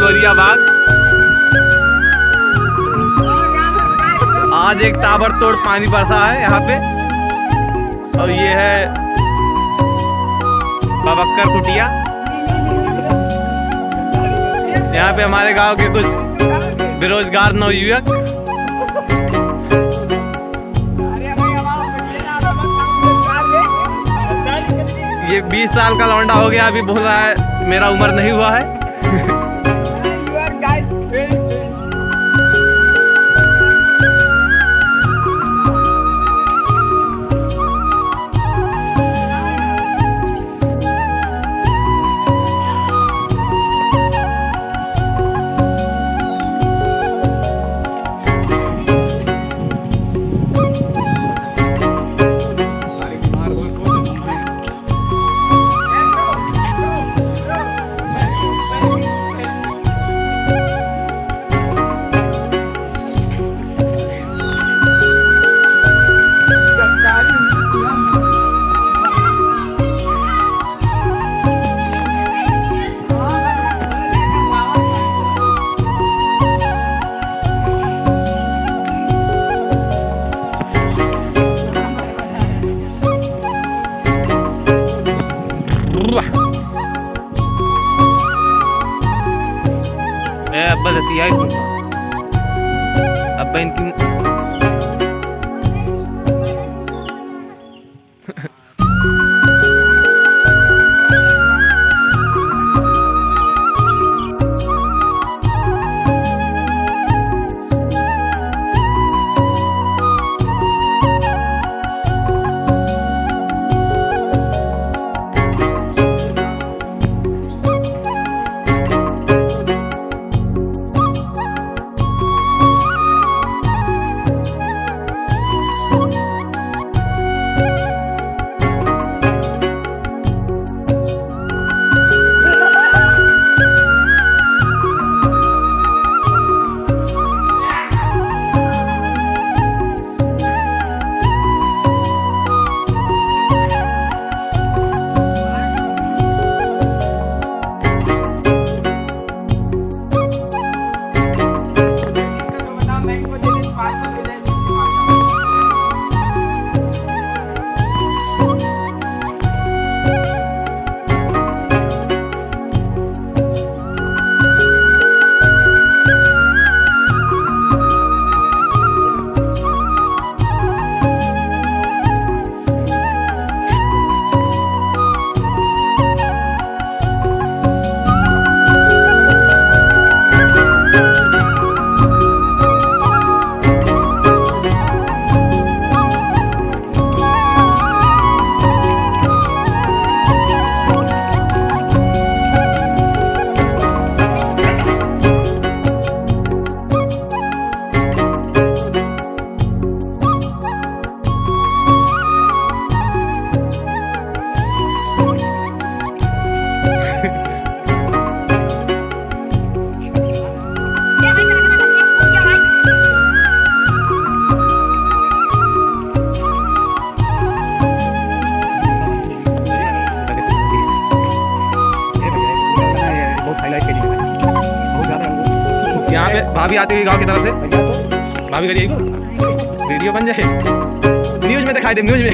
गौरिया बाग। आज एक ताबड़तोड़ पानी बरसा है यहाँ पे। और ये है बबक्कर कुटिया। यहाँ पे हमारे गांव के कुछ बेरोजगार नवयुवक। ये 20 साल का लौंडा हो गया, अभी बोल रहा है मेरा उम्र नहीं हुआ है। अब बदती है अब इनकी यहाँ पे भाभी आती हुई गांव की तरफ से। भाभी करिए वीडियो बन जाए, न्यूज में दिखाई दे, न्यूज में।